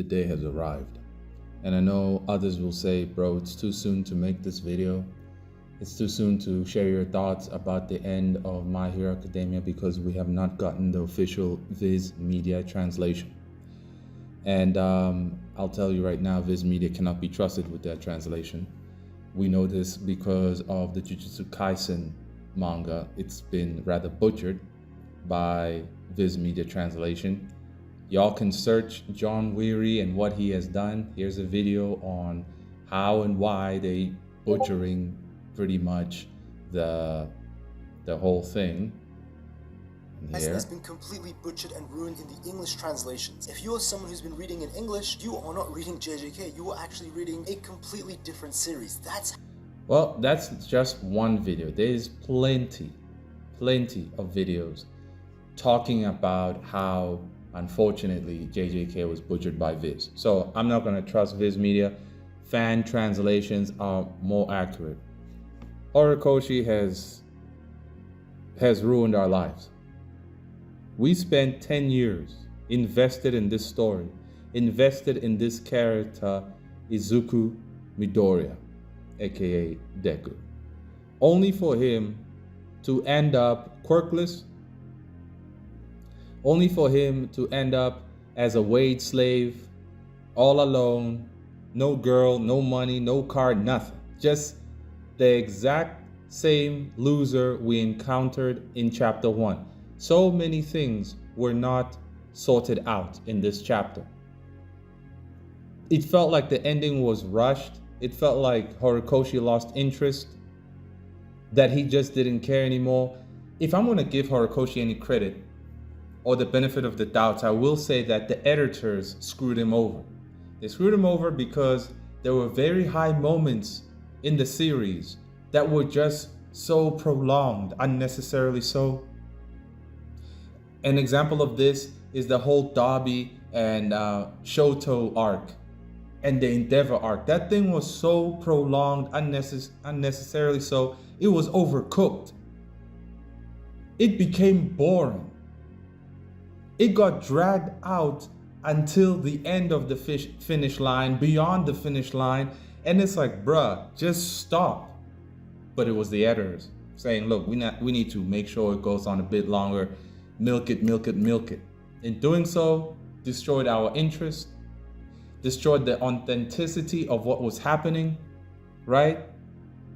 the day has arrived. And I know others will say, bro, it's too soon to make this video. It's too soon to share your thoughts about the end of My Hero Academia because we have not gotten the official Viz Media translation. And I'll tell you right now, Viz Media cannot be trusted with that translation. We know this because of the Jujutsu Kaisen manga. It's been rather butchered by Viz Media translation. Y'all can search John Weary and what he has done. Here's a video on how and why they butchering pretty much the whole thing. Here. Has been completely butchered and ruined in the English translations. If you are someone who's been reading in English, you are not reading JJK. You are actually reading a completely different series. Well, that's just one video. There's plenty of videos talking about how, unfortunately, JJK was butchered by Viz. So I'm not going to trust Viz Media. Fan translations are more accurate. Horikoshi has ruined our lives. We spent 10 years invested in this story, invested in this character, Izuku Midoriya, aka Deku, only for him to end up quirkless, only for him to end up as a wage slave, all alone, no girl, no money, no car, nothing. Just the exact same loser we encountered in chapter 1. So many things were not sorted out in this chapter. It felt like the ending was rushed. It felt like Horikoshi lost interest, that he just didn't care anymore. If I'm going to give Horikoshi any credit or the benefit of the doubt, I will say that the editors screwed him over. They screwed him over because there were very high moments in the series that were just so prolonged, unnecessarily so. An example of this is the whole Dabi and Shoto arc and the Endeavor arc. That thing was so prolonged, unnecessarily so. It was overcooked. It became boring. It got dragged out until the end of the finish line, beyond the finish line. And it's like, bruh, just stop. But it was the editors saying, look, we need to make sure it goes on a bit longer. Milk it, milk it, milk it. In doing so, destroyed our interest, destroyed the authenticity of what was happening, right?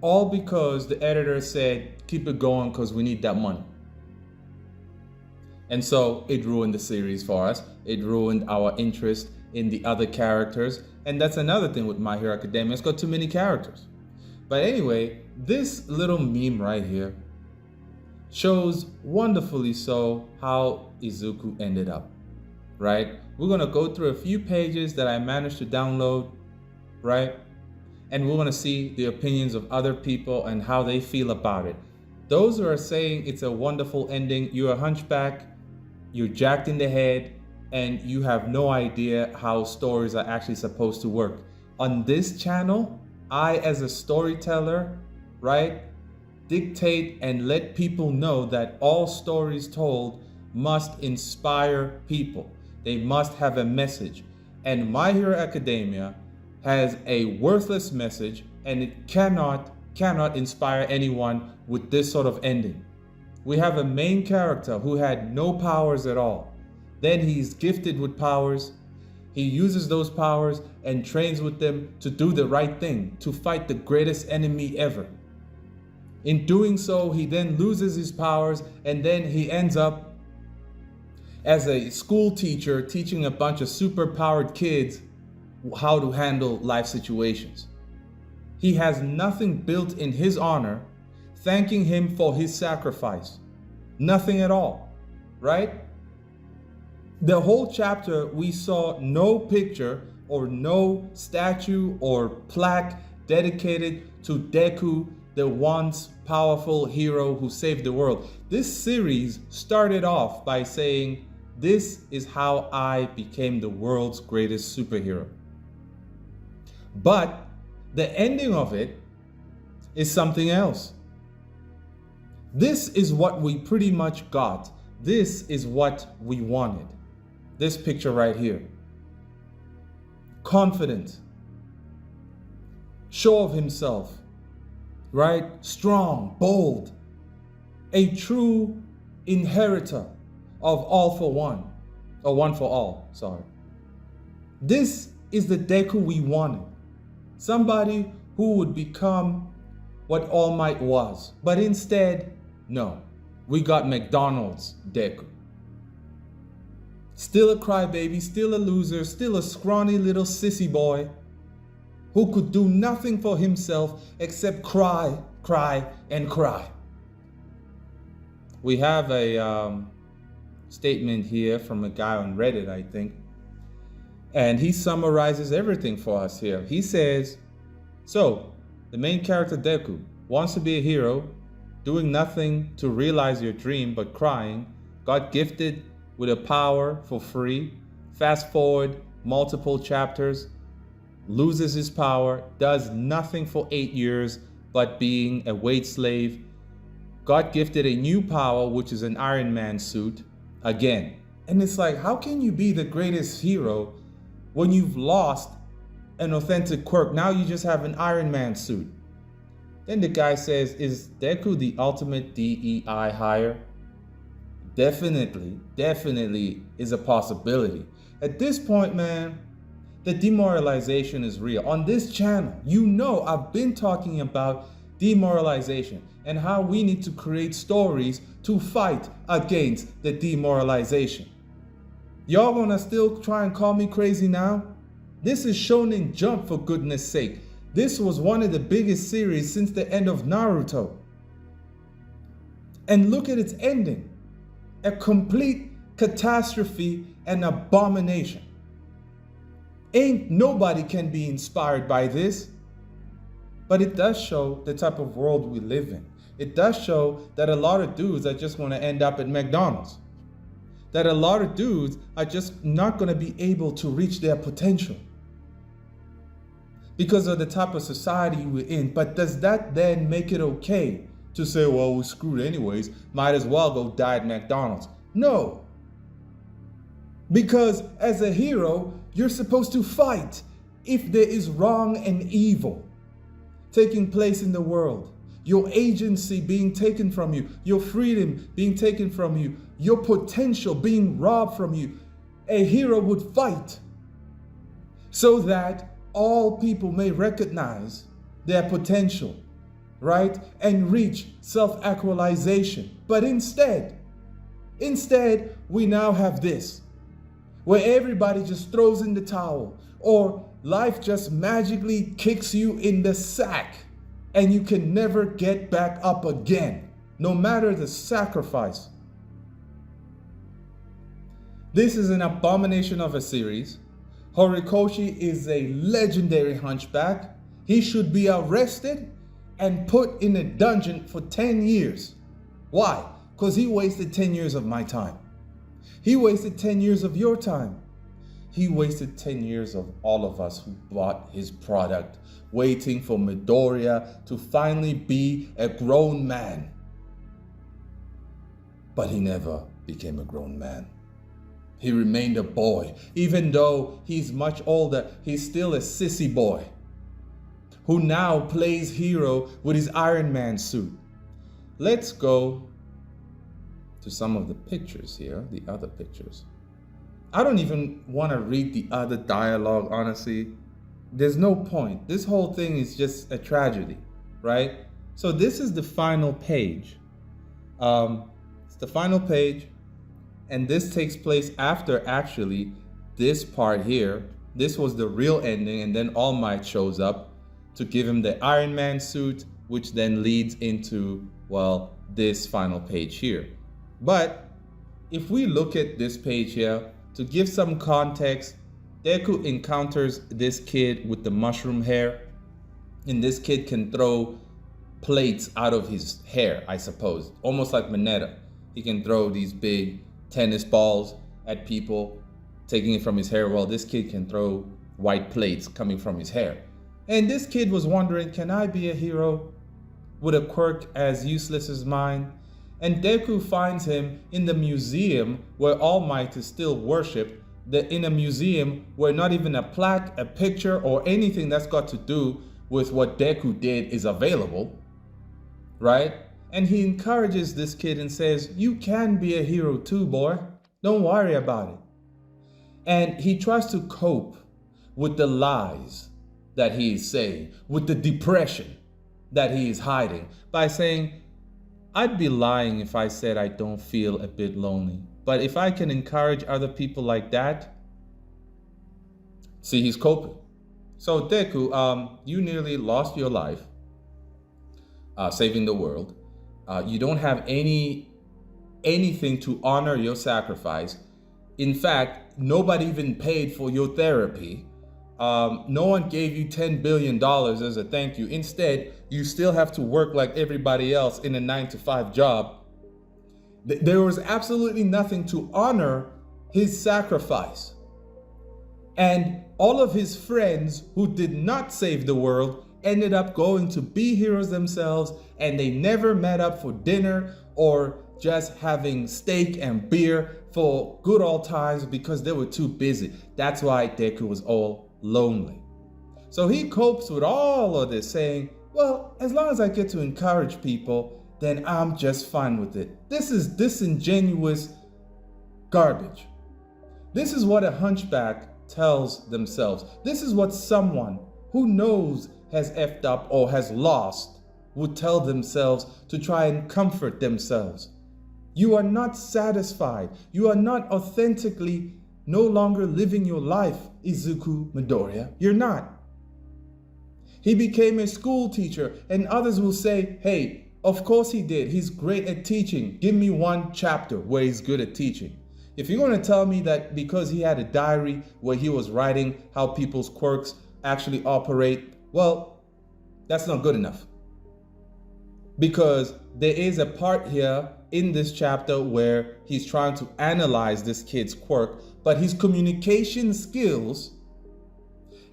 All because the editor said, keep it going because we need that money. And so it ruined the series for us. It ruined our interest in the other characters. And that's another thing with My Hero Academia. It's got too many characters. But anyway, this little meme right here shows wonderfully so how Izuku ended up, right? We're gonna go through a few pages that I managed to download, right? And we're gonna see the opinions of other people and how they feel about it. Those who are saying it's a wonderful ending, you're a hunchback, you're jacked in the head, and you have no idea how stories are actually supposed to work. On this channel, I, as a storyteller, right, dictate and let people know that all stories told must inspire people. They must have a message. And My Hero Academia has a worthless message, and it cannot inspire anyone with this sort of ending. We have a main character who had no powers at all. Then he's gifted with powers. He uses those powers and trains with them to do the right thing, to fight the greatest enemy ever. In doing so, he then loses his powers, and then he ends up as a school teacher teaching a bunch of super-powered kids how to handle life situations. He has nothing built in his honor, thanking him for his sacrifice. Nothing at all, right? The whole chapter, we saw no picture or no statue or plaque dedicated to Deku, the once powerful hero who saved the world. This series started off by saying, this is how I became the world's greatest superhero. But the ending of it is something else. This is what we pretty much got. This is what we wanted. This picture right here. confident, sure of himself, right? Strong, bold, a true inheritor of all for one, or one for all, sorry. This is the Deku we wanted. Somebody who would become what All Might was. But instead, no. We got McDonald's Deku. Still a crybaby, still a loser, still a scrawny little sissy boy who could do nothing for himself except cry, cry, and cry. We have a statement here from a guy on Reddit, I think. And he summarizes everything for us here. He says, so, the main character Deku wants to be a hero, doing nothing to realize your dream but crying, got gifted with a power for free, fast forward multiple chapters, loses his power, does nothing for 8 years but being a wage slave, got gifted a new power, which is an Iron Man suit, again. And it's like, how can you be the greatest hero when you've lost an authentic quirk? Now you just have an Iron Man suit. Then the guy says, is Deku the ultimate DEI hire? Definitely is a possibility. At this point, man, the demoralization is real. On this channel, you know I've been talking about demoralization and how we need to create stories to fight against the demoralization. Y'all gonna still try and call me crazy now? This is Shonen Jump, for goodness sake. This was one of the biggest series since the end of Naruto. And look at its ending. A complete catastrophe and abomination. Ain't nobody can be inspired by this. But it does show the type of world we live in. It does show that a lot of dudes are just going to end up at McDonald's. That a lot of dudes are just not going to be able to reach their potential because of the type of society we're in. But does that then make it okay to say, well, we're screwed anyways, might as well go die at McDonald's? No. Because as a hero, you're supposed to fight if there is wrong and evil taking place in the world. Your agency being taken from you, your freedom being taken from you, your potential being robbed from you. A hero would fight so that all people may recognize their potential, right? And reach self-actualization. But instead, we now have this, where everybody just throws in the towel, or life just magically kicks you in the sack and you can never get back up again, no matter the sacrifice. This is an abomination of a series. Horikoshi is a legendary hunchback. He should be arrested and put in a dungeon for 10 years. Why? Because he wasted 10 years of my time. He wasted 10 years of your time. He wasted 10 years of all of us who bought his product, waiting for Midoriya to finally be a grown man. But he never became a grown man. He remained a boy. Even though he's much older, he's still a sissy boy who now plays hero with his Iron Man suit. Let's go to some of the pictures here, the other pictures. I don't even want to read the other dialogue, honestly. There's no point. This whole thing is just a tragedy, right? So this is the final page. It's the final page, and this takes place after actually this part here. This was the real ending, and then All Might shows up to give him the Iron Man suit, which then leads into, well, this final page here. But if we look at this page here, to give some context, Deku encounters this kid with the mushroom hair, and this kid can throw plates out of his hair, I suppose, almost like MANAA. He can throw these big tennis balls at people, taking it from his hair. Well, this kid can throw white plates coming from his hair. And this kid was wondering, can I be a hero with a quirk as useless as mine? And Deku finds him in the museum where All Might is still worshipped, in a museum where not even a plaque, a picture, or anything that's got to do with what Deku did is available, right? And he encourages this kid and says, you can be a hero too, boy. Don't worry about it. And he tries to cope with the lies that he is saying, with the depression that he is hiding, by saying, I'd be lying if I said I don't feel a bit lonely. But if I can encourage other people like that, see, he's coping. So Deku, you nearly lost your life saving the world. You don't have anything to honor your sacrifice. In fact, nobody even paid for your therapy. No one gave you $10 billion as a thank you. Instead, you still have to work like everybody else in a 9-to-5 job. There was absolutely nothing to honor his sacrifice. And all of his friends who did not save the world ended up going to be heroes themselves, and they never met up for dinner or just having steak and beer for good old times because they were too busy. That's why Deku was all lonely. So he copes with all of this saying, well, as long as I get to encourage people, then I'm just fine with it. This is disingenuous garbage. This is what a hunchback tells themselves. This is what someone who knows has effed up or has lost would tell themselves to try and comfort themselves. You are not satisfied. You are not authentically no longer living your life, Izuku Midoriya. You're not. He became a school teacher, and others will say, hey, of course he did. He's great at teaching. Give me one chapter where he's good at teaching. If you're going to tell me that because he had a diary where he was writing how people's quirks actually operate, well, that's not good enough. Because there is a part here in this chapter where he's trying to analyze this kid's quirk, but his communication skills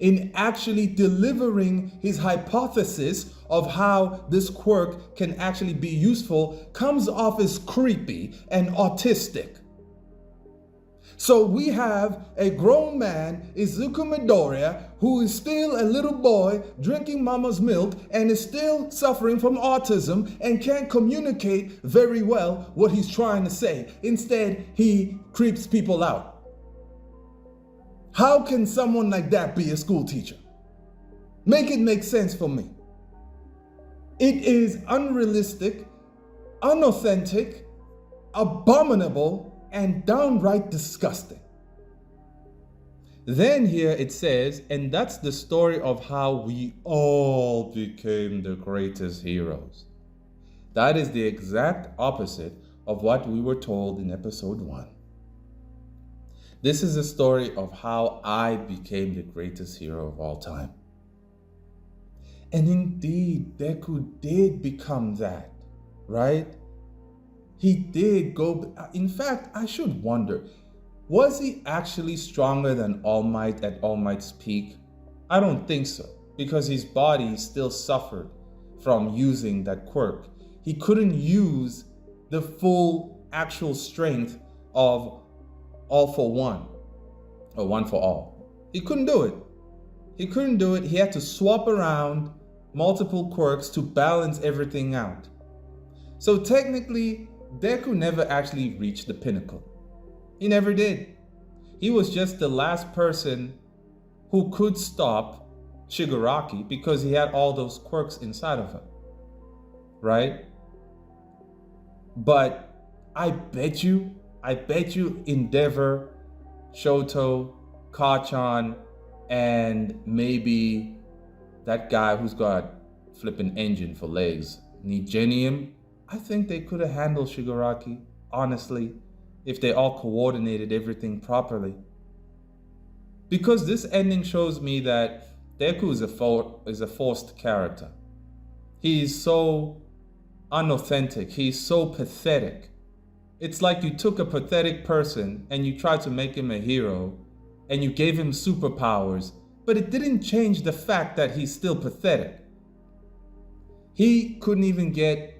in actually delivering his hypothesis of how this quirk can actually be useful comes off as creepy and autistic. So we have a grown man, Izuku Midoriya, who is still a little boy drinking mama's milk and is still suffering from autism and can't communicate very well what he's trying to say. Instead, he creeps people out. How can someone like that be a school teacher? Make it make sense for me. It is unrealistic, unauthentic, abominable, and downright disgusting. Then here it says, and that's the story of how we all became the greatest heroes. That is the exact opposite of what we were told in episode 1. This is a story of how I became the greatest hero of all time. And indeed, Deku did become that, right? He did go, in fact, I should wonder, was he actually stronger than All Might at All Might's peak? I don't think so, because his body still suffered from using that quirk. He couldn't use the full actual strength of All for One, or One for All. He couldn't do it. He couldn't do it. He had to swap around multiple quirks to balance everything out. So technically, Deku never actually reached the pinnacle. He never did. He was just the last person who could stop Shigaraki because he had all those quirks inside of him, right? But I bet you Endeavor, Shoto, Kachan, and maybe that guy who's got flipping engine for legs, Nigenium, I think they could have handled Shigaraki, honestly, if they all coordinated everything properly. Because this ending shows me that Deku is a forced character. He is so unauthentic. He's so pathetic. It's like you took a pathetic person and you tried to make him a hero and you gave him superpowers, but it didn't change the fact that he's still pathetic. He couldn't even get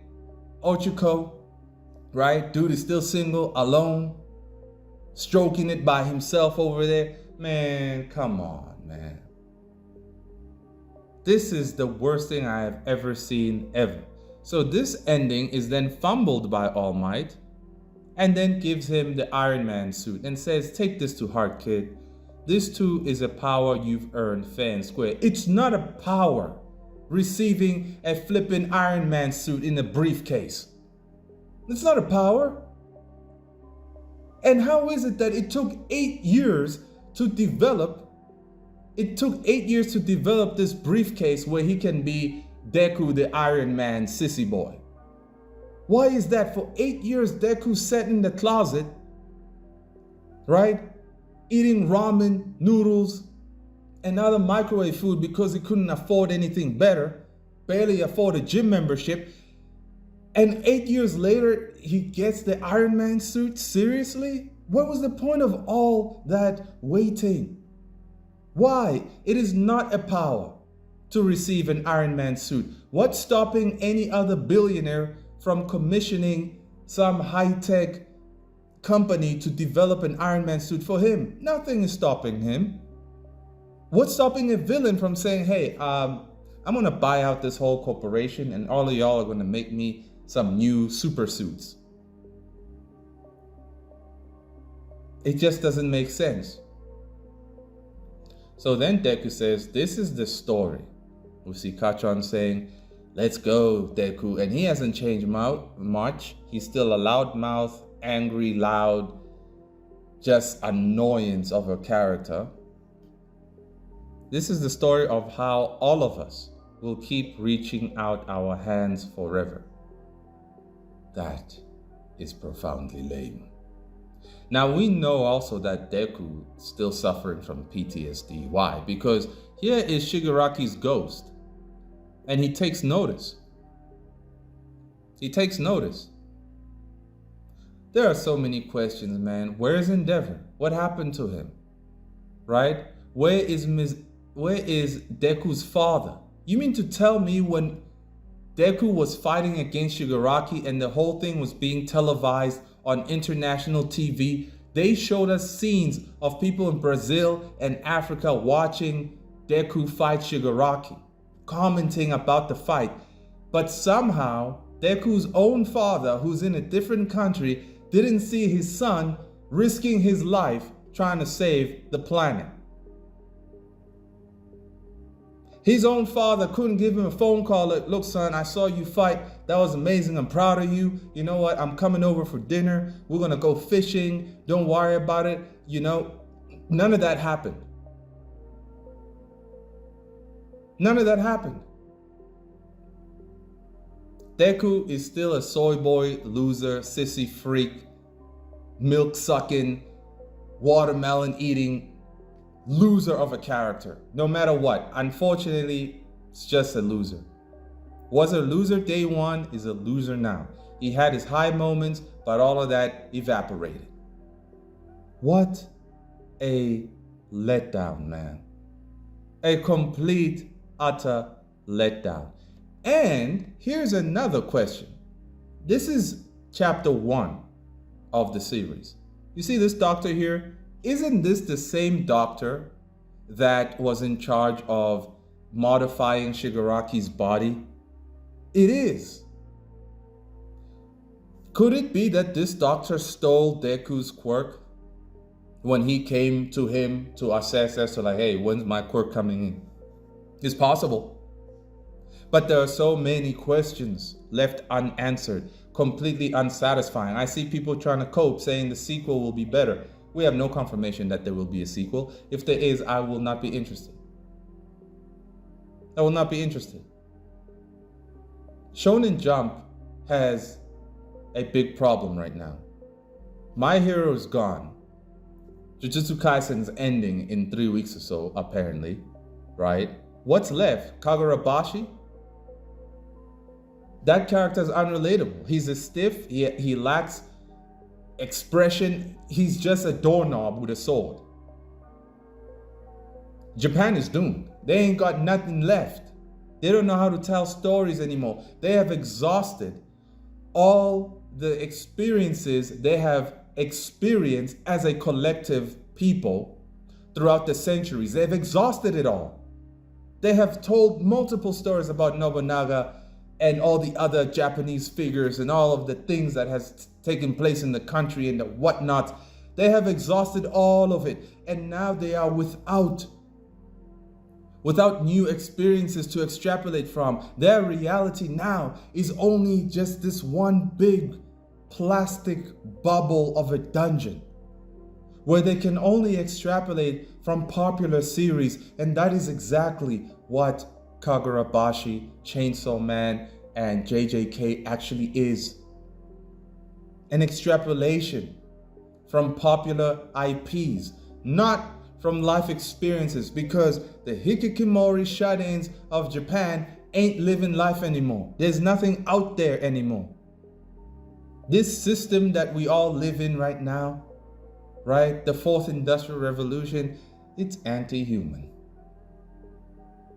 Ochiko, right? Dude is still single, alone. stroking it by himself over there. Man, come on, man. This is the worst thing I have ever seen, ever. So this ending is then fumbled by All Might and then gives him the Iron Man suit and says, take this to heart, kid. This too is a power you've earned fair and square. It's not a power receiving a flippin' Iron Man suit in a briefcase. It's not a power. And how is it that it took 8 years to develop? It took 8 years to develop this briefcase where he can be Deku, the Iron Man sissy boy. Why is that? For 8 years, Deku sat in the closet, right? Eating ramen, noodles, and other microwave food because he couldn't afford anything better, barely afford a gym membership. And 8 years later, he gets the Iron Man suit? Seriously? What was the point of all that waiting? Why? It is not a power to receive an Iron Man suit. What's stopping any other billionaire from commissioning some high-tech company to develop an Iron Man suit for him? Nothing is stopping him. What's stopping a villain from saying, hey, I'm going to buy out this whole corporation and all of y'all are going to make me some new super suits? It just doesn't make sense. So then Deku says, this is the story. We see Kachon saying, let's go, Deku. And he hasn't changed much. He's still a loudmouth, angry, loud, just annoyance of a character. This is the story of how all of us will keep reaching out our hands forever. That is profoundly lame. Now we know also that Deku is still suffering from PTSD. Why? Because here is Shigaraki's ghost. And he takes notice. He takes notice. There are so many questions, man. Where is Endeavor? What happened to him? Right? Where is Deku's father? You mean to tell me when Deku was fighting against Shigaraki and the whole thing was being televised on international TV, they showed us scenes of people in Brazil and Africa watching Deku fight Shigaraki, commenting about the fight. But somehow, Deku's own father, who's in a different country, didn't see his son risking his life trying to save the planet. His own father couldn't give him a phone call like, look, son, I saw you fight. That was amazing. I'm proud of you. You know what? I'm coming over for dinner. We're going to go fishing. Don't worry about it. You know, none of that happened. None of that happened. Deku is still a soy boy, loser, sissy freak, milk sucking, watermelon eating loser of a character, no matter what. Unfortunately, it's just a loser. Was a loser day one, is a loser now. He had his high moments, but all of that evaporated. What a letdown, man. A complete, utter letdown. And here's another question. This is chapter 1 of the series. You see this doctor here? Isn't this the same doctor that was in charge of modifying Shigaraki's body? It is. Could it be that this doctor stole Deku's quirk when he came to him to assess as to like, hey, when's my quirk coming in? It's possible. But there are so many questions left unanswered, completely unsatisfying. I see people trying to cope, saying the sequel will be better. We have no confirmation that there will be a sequel. If there is, I will not be interested. I will not be interested. Shonen Jump has a big problem right now. My Hero is gone. Jujutsu Kaisen's ending in 3 weeks or so, apparently, right? What's left? Kagurabashi? That character is unrelatable. He's a stiff, he lacks expression. He's just a doorknob with a sword. Japan is doomed. They ain't got nothing left. They don't know how to tell stories anymore. They have exhausted all the experiences they have experienced as a collective people throughout the centuries. They've exhausted it all. They have told multiple stories about Nobunaga and all the other Japanese figures and all of the things that has taken place in the country and the whatnot. They have exhausted all of it, and now they are without new experiences to extrapolate from. Their reality now is only just this one big plastic bubble of a dungeon where they can only extrapolate from popular series, and that is exactly what Kagurabashi, Chainsaw Man, and JJK actually is. An extrapolation from popular IPs, not from life experiences, because the hikikomori shut-ins of Japan ain't living life anymore. There's nothing out there anymore. This system that we all live in right now, right? The fourth industrial revolution, it's anti-human.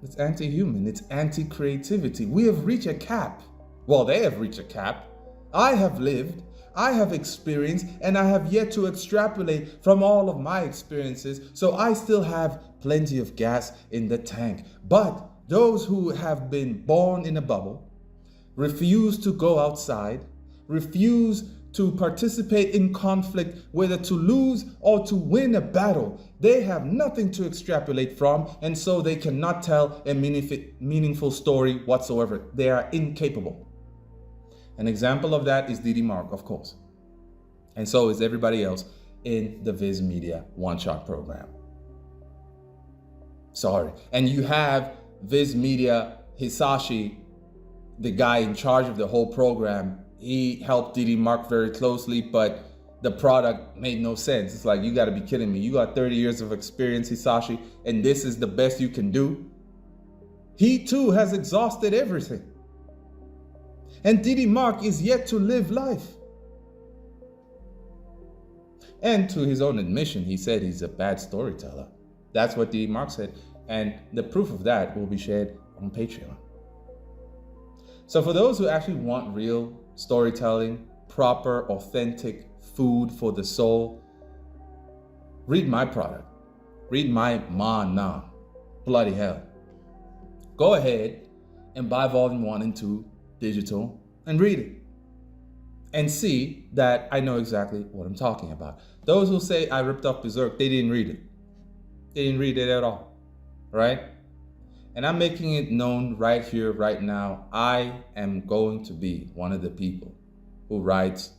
It's anti-human. It's anti-creativity. We have reached a cap. Well, they have reached a cap. I have lived, I have experienced, and I have yet to extrapolate from all of my experiences, so I still have plenty of gas in the tank. But those who have been born in a bubble, refuse to go outside, refuse to participate in conflict, whether to lose or to win a battle, they have nothing to extrapolate from, and so they cannot tell a meaningful story whatsoever. They are incapable. An example of that is Didi Mark, of course. And so is everybody else in the Viz Media one-shot program. Sorry. And you have Viz Media Hisashi, the guy in charge of the whole program. He helped Didi Mark very closely, but the product made no sense. It's like, you got to be kidding me. You got 30 years of experience, Hisashi, and this is the best you can do? He too has exhausted everything. And Didi Mark is yet to live life. And to his own admission, he said he's a bad storyteller. That's what Didi Mark said. And the proof of that will be shared on Patreon. So for those who actually want real storytelling, proper, authentic food for the soul, read my product. Read my MANAA. Bloody hell. Go ahead and buy volume 1 and 2 digital and read it. And see that I know exactly what I'm talking about. Those who say I ripped off Berserk, they didn't read it. They didn't read it at all. Right? And I'm making it known right here, right now. I am going to be one of the people who writes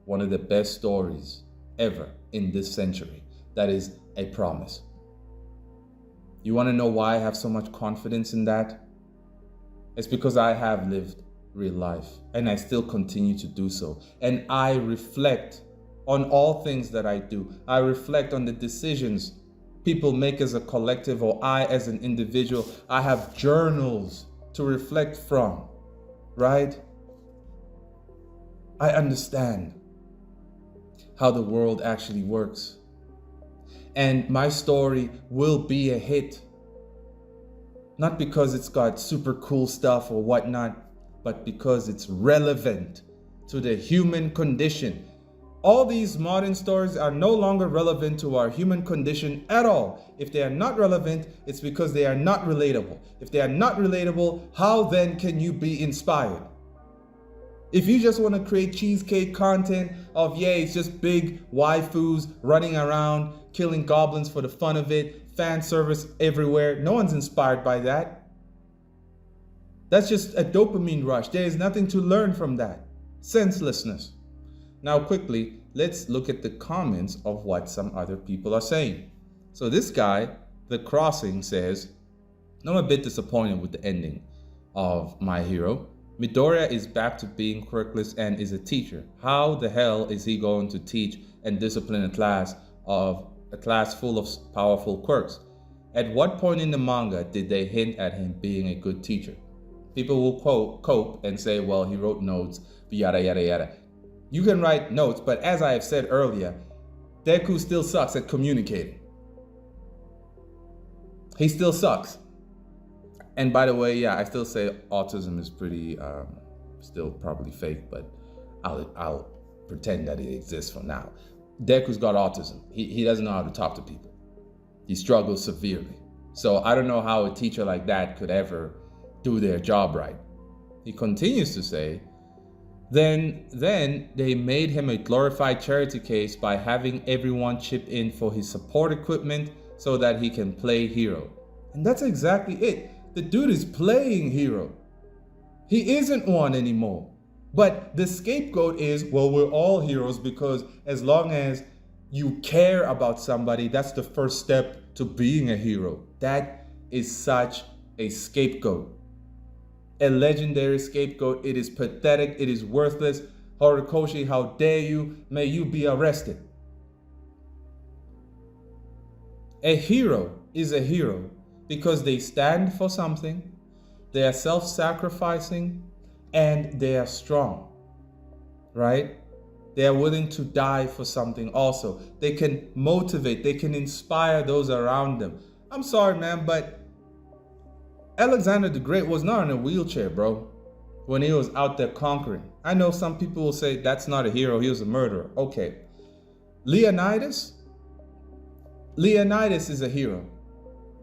one of the best stories ever in this century. That is a promise. You want to know why I have so much confidence in that? It's because I have lived real life, and I still continue to do so. And I reflect on all things that I do. I reflect on the decisions people make as a collective, or I as an individual. I have journals to reflect from, right? I understand how the world actually works. And my story will be a hit. Not because it's got super cool stuff or whatnot, but because it's relevant to the human condition. All these modern stories are no longer relevant to our human condition at all. If they are not relevant, it's because they are not relatable. If they are not relatable, how then can you be inspired? If you just want to create cheesecake content of, yeah, it's just big waifus running around, killing goblins for the fun of it, fan service everywhere, no one's inspired by that. That's just a dopamine rush. There is nothing to learn from that. Senselessness. Now quickly, let's look at the comments of what some other people are saying. So this guy, The Crossing, says, I'm a bit disappointed with the ending of My Hero. Midoriya is back to being quirkless and is a teacher. How the hell is he going to teach and discipline a class full of powerful quirks? At what point in the manga did they hint at him being a good teacher? People will cope and say, well, he wrote notes, yada, yada, yada. You can write notes, but as I have said earlier, Deku still sucks at communicating. He still sucks. And by the way, yeah, I still say autism is pretty, still probably fake, but I'll pretend that it exists for now. Deku's got autism. He doesn't know how to talk to people. He struggles severely. So I don't know how a teacher like that could ever do their job right. He continues to say, then they made him a glorified charity case by having everyone chip in for his support equipment so that he can play hero. And that's exactly it. The dude is playing hero. He isn't one anymore. But the scapegoat is, well, we're all heroes because as long as you care about somebody, that's the first step to being a hero. That is such a scapegoat. A legendary scapegoat. It is pathetic. It is worthless. Horikoshi, how dare you? May you be arrested. A hero is a hero because they stand for something, they are self-sacrificing, and they are strong, right? They are willing to die for something also. They can motivate, they can inspire those around them. I'm sorry, man, but Alexander the Great was not in a wheelchair, bro, when he was out there conquering. I know some people will say that's not a hero, he was a murderer. Okay. Leonidas is a hero.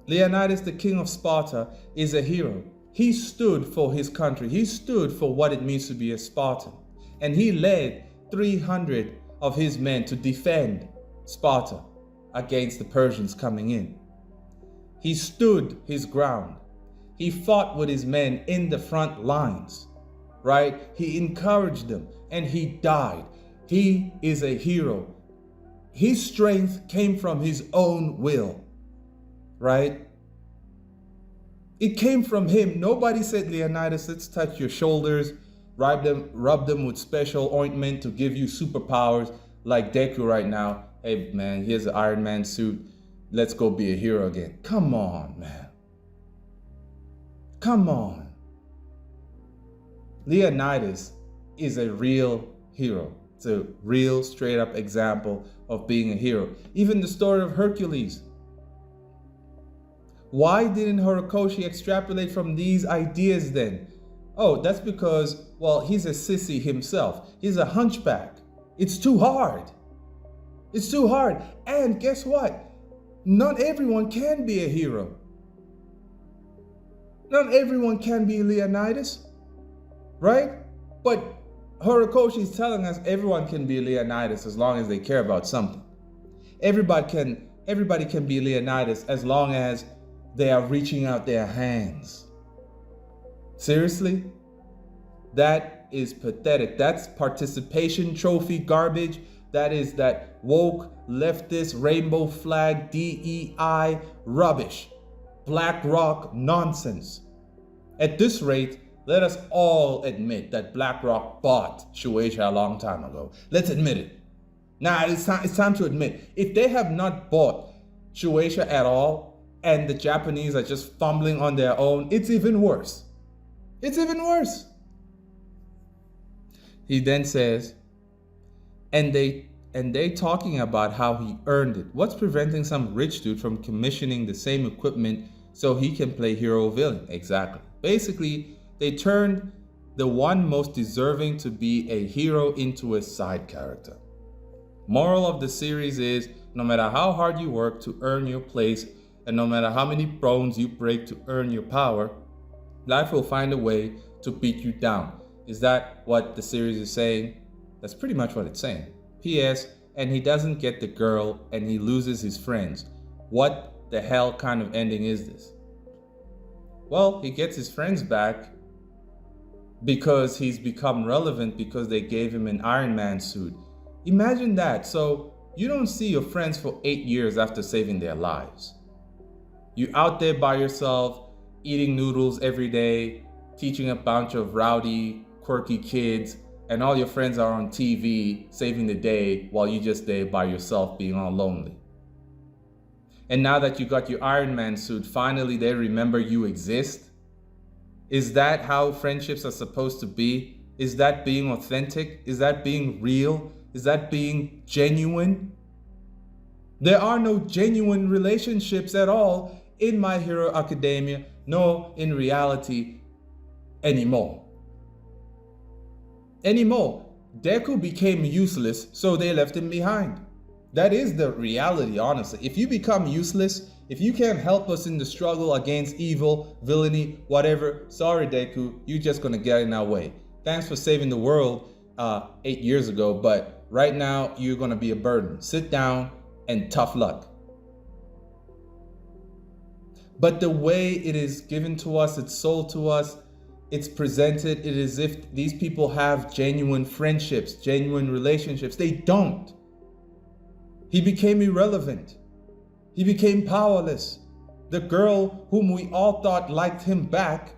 Leonidas, the king of Sparta, is a hero. He stood for his country. He stood for what it means to be a Spartan. And he led 300 of his men to defend Sparta against the Persians coming in. He stood his ground. He fought with his men in the front lines, right? He encouraged them and he died. He is a hero. His strength came from his own will, right? It came from him. Nobody said, Leonidas, let's touch your shoulders, rub them with special ointment to give you superpowers like Deku right now. Hey, man, here's an Iron Man suit. Let's go be a hero again. Come on, man. Come on. Leonidas is a real hero. It's a real straight up example of being a hero. Even the story of Hercules. Why didn't Horikoshi extrapolate from these ideas then? Oh, that's because, well, he's a sissy himself. He's a hunchback. It's too hard. It's too hard. And guess what? Not everyone can be a hero. Not everyone can be Leonidas, right? But Horikoshi is telling us everyone can be Leonidas as long as they care about something. Everybody can be Leonidas as long as they are reaching out their hands. Seriously? That is pathetic. That's participation trophy garbage. That is that woke, leftist, rainbow flag, DEI rubbish. BlackRock nonsense. At this rate, let us all admit that BlackRock bought Shueisha a long time ago. Let's admit it. Now it's time to admit, if they have not bought Shueisha at all, and the Japanese are just fumbling on their own, it's even worse. It's even worse. He then says, and they talking about how he earned it. What's preventing some rich dude from commissioning the same equipment so he can play hero villain? Exactly. Basically, they turned the one most deserving to be a hero into a side character. Moral of the series is, no matter how hard you work to earn your place, and no matter how many bones you break to earn your power, life will find a way to beat you down. Is that what the series is saying? That's pretty much what it's saying. P.S. And he doesn't get the girl and he loses his friends. What the hell kind of ending is this? Well, he gets his friends back because he's become relevant because they gave him an Iron Man suit. Imagine that. So you don't see your friends for 8 years after saving their lives. You're out there by yourself, eating noodles every day, teaching a bunch of rowdy, quirky kids, and all your friends are on TV saving the day while you just there by yourself being all lonely. And now that you got your Iron Man suit, finally they remember you exist? Is that how friendships are supposed to be? Is that being authentic? Is that being real? Is that being genuine? There are no genuine relationships at all in My Hero Academia, nor in reality anymore. Deku became useless, so they left him behind. That is the reality, honestly. If you become useless, if you can't help us in the struggle against evil, villainy, whatever, sorry, Deku, you're just gonna get in our way. Thanks for saving the world 8 years ago, but right now you're gonna be a burden. Sit down and tough luck. But the way it is given to us, it's sold to us, it's presented, it is as if these people have genuine friendships, genuine relationships. They don't. He became irrelevant. He became powerless. The girl whom we all thought liked him back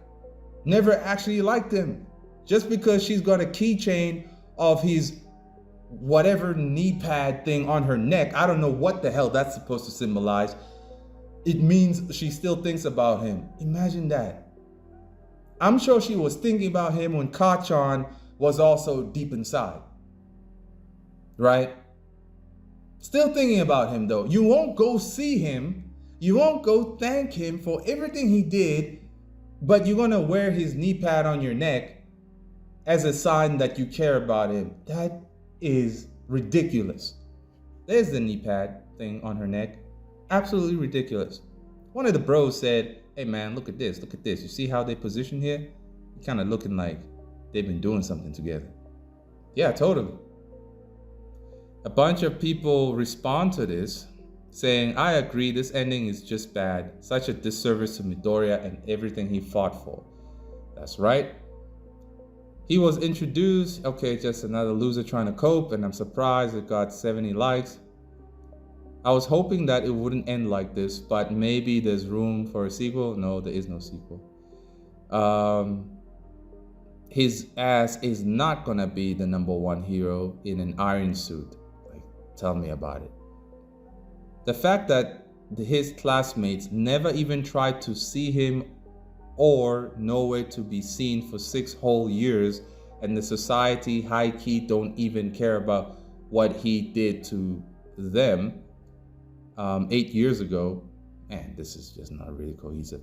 never actually liked him. Just because she's got a keychain of his whatever knee pad thing on her neck, I don't know what the hell that's supposed to symbolize. It means she still thinks about him. Imagine that. I'm sure she was thinking about him when Kachan was also deep inside. Right? Still thinking about him though. You won't go see him. You won't go thank him for everything he did, but you're going to wear his knee pad on your neck as a sign that you care about him. That is ridiculous. There's the knee pad thing on her neck. Absolutely ridiculous. One of the bros said, hey man, look at this. Look at this. You see how they position here? Kind of looking like they've been doing something together. Yeah, totally. A bunch of people respond to this saying, I agree, this ending is just bad. Such a disservice to Midoriya and everything he fought for. That's right. He was introduced, okay, just another loser trying to cope, and I'm surprised it got 70 likes. I was hoping that it wouldn't end like this, but maybe there's room for a sequel. No, there is no sequel. His ass is not gonna be the #1 hero in an iron suit. Like, tell me about it. The fact that his classmates never even tried to see him or nowhere to be seen for 6 whole years, and the society high-key don't even care about what he did to them 8 years ago. Man, this is just not really cohesive.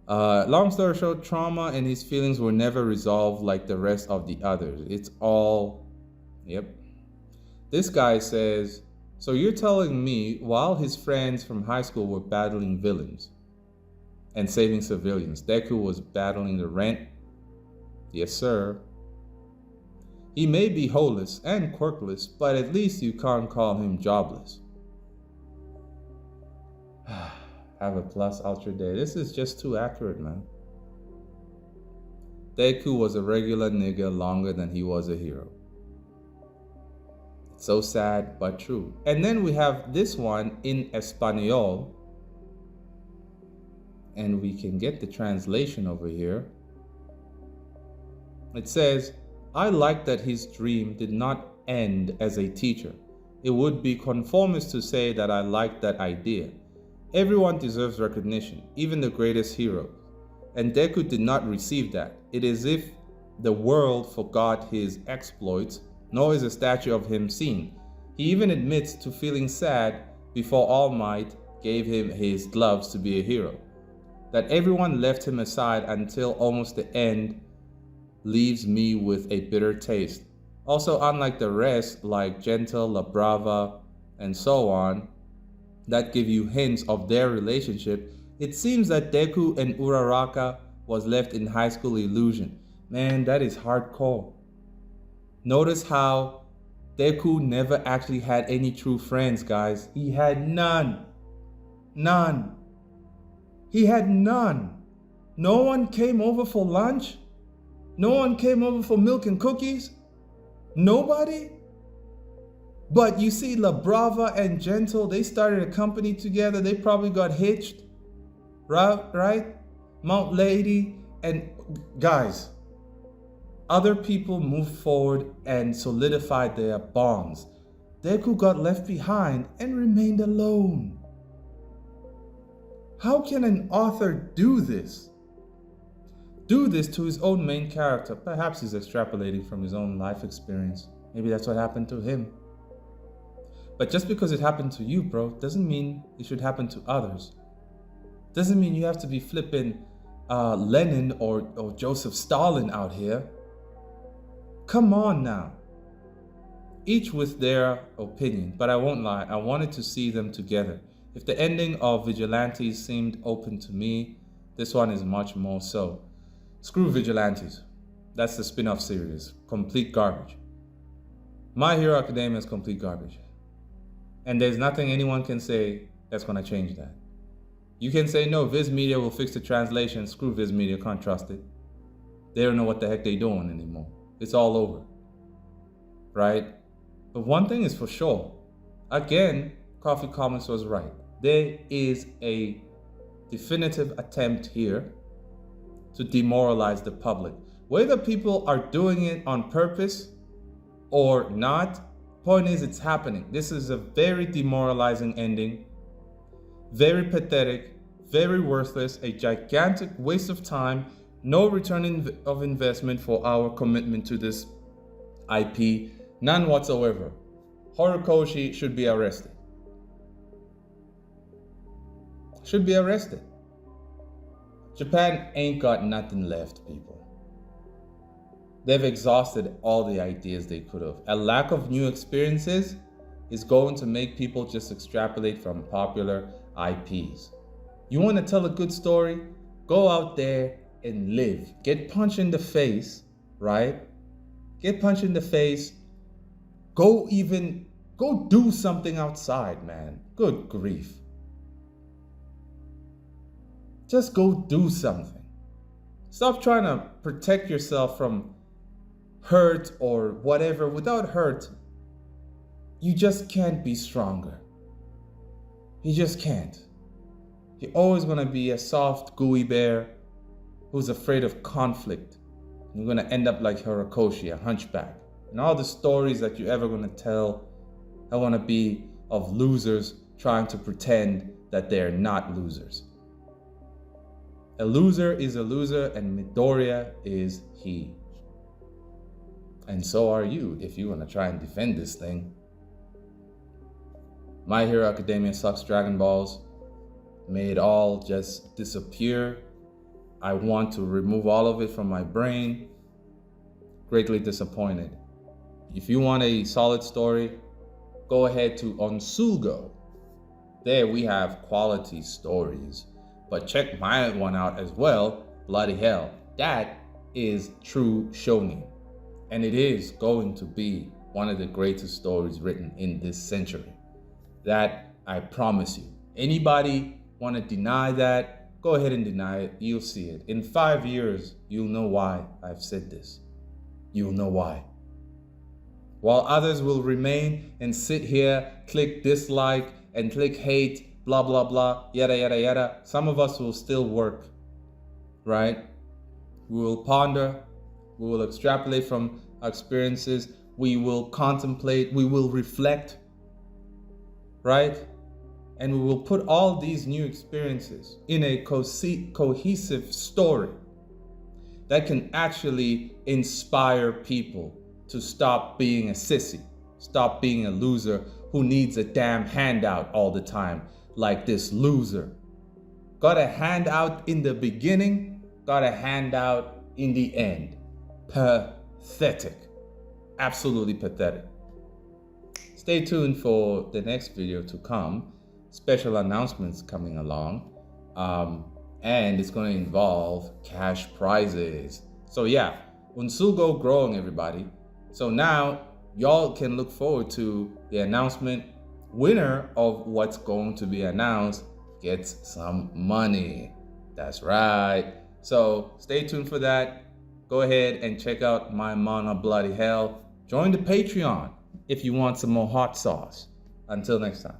Long story short, trauma and his feelings were never resolved like the rest of the others. It's all, yep. This guy says, so you're telling me while his friends from high school were battling villains and saving civilians, Deku was battling the rent? Yes, sir. He may be holeless and quirkless, but at least you can't call him jobless. Have a plus ultra day. This is just too accurate, man. Deku was a regular nigga longer than he was a hero. So sad, but true. And then we have this one in Espanol. And we can get the translation over here. It says, I like that his dream did not end as a teacher. It would be conformist to say that I like that idea. Everyone deserves recognition, even the greatest heroes. And Deku did not receive that. It is as if the world forgot his exploits, nor is a statue of him seen. He even admits to feeling sad before All Might gave him his gloves to be a hero. That everyone left him aside until almost the end leaves me with a bitter taste. Also, unlike the rest, like Gentle, La Brava, and so on, that give you hints of their relationship, it seems that Deku and Uraraka was left in high school illusion. Man, that is hardcore. Notice how Deku never actually had any true friends, guys. He had none. None. He had none. No one came over for lunch. No one came over for milk and cookies. Nobody. But you see, La Brava and Gentle, they started a company together. They probably got hitched. Right? Mount Lady. And guys, other people moved forward and solidified their bonds. Deku got left behind and remained alone. How can an author do this? Do this to his own main character? Perhaps he's extrapolating from his own life experience. Maybe that's what happened to him. But just because it happened to you, bro, doesn't mean it should happen to others. Doesn't mean you have to be flipping Lenin or Joseph Stalin out here. Come on now. each with their opinion, but I won't lie, I wanted to see them together. If the ending of Vigilantes seemed open to me, this one is much more so. Screw Vigilantes. That's the spin-off series. Complete garbage. My Hero Academia is complete garbage. And there's nothing anyone can say that's going to change that. You can say, no, Viz Media will fix the translation. Screw Viz Media, can't trust it. They don't know what the heck they're doing anymore. It's all over. Right? But one thing is for sure. Again, Coffee Comics was right. There is a definitive attempt here to demoralize the public. Whether people are doing it on purpose or not, point is it's happening. This is a very demoralizing ending, very pathetic, very worthless, a gigantic waste of time, no return of investment for our commitment to this IP, none whatsoever. Horikoshi should be arrested. Should be arrested. Japan ain't got nothing left, people. They've exhausted all the ideas they could have. A lack of new experiences is going to make people just extrapolate from popular IPs. You want to tell a good story? Go out there and live. Get punched in the face, right? Get punched in the face. Go do something outside, man. Good grief. Just go do something. Stop trying to protect yourself from hurt or whatever. Without hurt, you just can't be stronger. You just can't. You're always going to be a soft, gooey bear who's afraid of conflict. You're going to end up like Horikoshi, a hunchback. And all the stories that you're ever going to tell are going to be of losers trying to pretend that they're not losers. A loser is a loser, and Midoriya is he. And so are you if you want to try and defend this thing. My Hero Academia sucks Dragon Balls. May it all just disappear. I want to remove all of it from my brain. Greatly disappointed. If you want a solid story, go ahead to Onsugo. There we have quality stories. But check my one out as well, Bloody Hell. That is true shonen. And it is going to be one of the greatest stories written in this century. That I promise you. Anybody want to deny that? Go ahead and deny it. You'll see it. In 5 years, you'll know why I've said this. You'll know why. While others will remain and sit here, click dislike and click hate, blah, blah, blah, yada, yada, yada. Some of us will still work, right? We will ponder, we will extrapolate from our experiences, we will contemplate, we will reflect, right? And we will put all these new experiences in a cohesive story that can actually inspire people to stop being a sissy, stop being a loser who needs a damn handout all the time. Like this loser. Got a handout in the beginning, got a handout in the end. Pathetic. Absolutely pathetic. Stay tuned for the next video to come. Special announcements coming along. And it's going to involve cash prizes. So yeah, Unsugo growing, everybody. So now y'all can look forward to the announcement. Winner of what's going to be announced gets some money. That's right. So stay tuned for that. Go ahead and check out my MANAA Bloody Hell. Join the Patreon if you want some more hot sauce. Until next time.